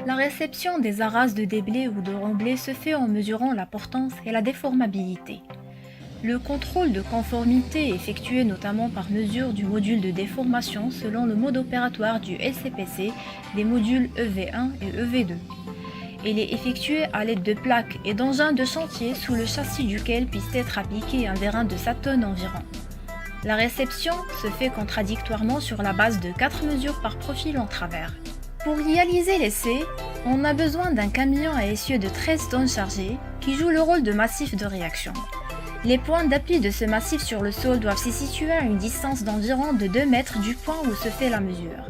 La réception des arases de déblai ou de remblai se fait en mesurant la portance et la déformabilité. Le contrôle de conformité est effectué notamment par mesure du module de déformation selon le mode opératoire du SCPC des modules EV1 et EV2. Il est effectué à l'aide de plaques et d'engins de chantier sous le châssis duquel puisse être appliqué un vérin de 7 tonnes environ. La réception se fait contradictoirement sur la base de 4 mesures par profil en travers. Pour réaliser l'essai, on a besoin d'un camion à essieu de 13 tonnes chargées qui joue le rôle de massif de réaction. Les points d'appui de ce massif sur le sol doivent se situer à une distance d'environ de 2 mètres du point où se fait la mesure.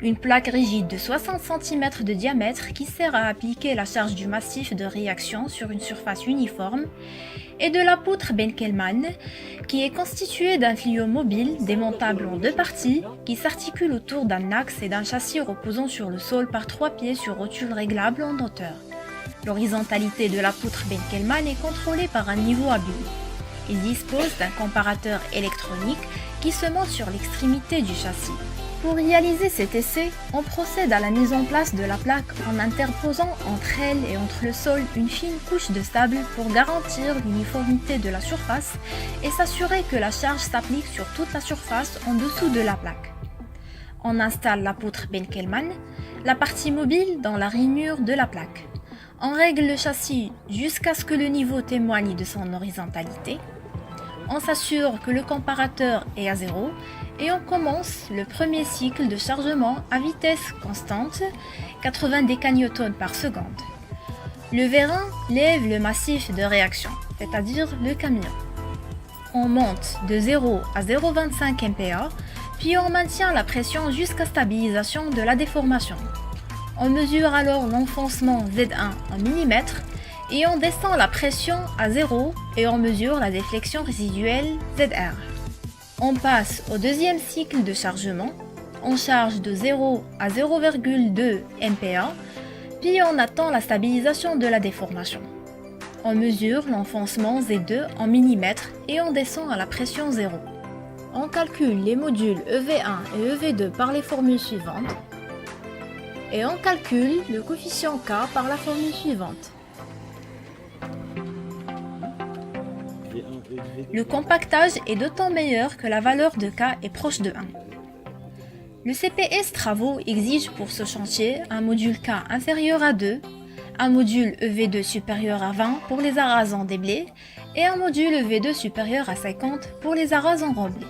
Une plaque rigide de 60 cm de diamètre qui sert à appliquer la charge du massif de réaction sur une surface uniforme et de la poutre Benkelmann qui est constituée d'un tuyau mobile démontable en 2 parties qui s'articule autour d'un axe et d'un châssis reposant sur le sol par 3 pieds sur rotule réglable en hauteur. L'horizontalité de la poutre Benkelmann est contrôlée par un niveau à bulles. Il dispose d'un comparateur électronique qui se monte sur l'extrémité du châssis. Pour réaliser cet essai, on procède à la mise en place de la plaque en interposant entre elle et entre le sol une fine couche de sable pour garantir l'uniformité de la surface et s'assurer que la charge s'applique sur toute la surface en dessous de la plaque. On installe la poutre Benkelmann, la partie mobile dans la rainure de la plaque. On règle le châssis jusqu'à ce que le niveau témoigne de son horizontalité. On s'assure que le comparateur est à 0 et on commence le premier cycle de chargement à vitesse constante, 80 décanewtons par seconde. Le vérin lève le massif de réaction, c'est-à-dire le camion. On monte de 0 à 0,25 MPa, puis on maintient la pression jusqu'à stabilisation de la déformation. On mesure alors l'enfoncement Z1 en millimètres et on descend la pression à 0 et on mesure la déflexion résiduelle ZR. On passe au deuxième cycle de chargement, on charge de 0 à 0,2 MPa, puis on attend la stabilisation de la déformation. On mesure l'enfoncement Z2 en millimètres et on descend à la pression 0. On calcule les modules EV1 et EV2 par les formules suivantes et on calcule le coefficient K par la formule suivante. Le compactage est d'autant meilleur que la valeur de K est proche de 1. Le CPS Travaux exige pour ce chantier un module K inférieur à 2, un module EV2 supérieur à 20 pour les arases en déblai et un module EV2 supérieur à 50 pour les arases en remblai.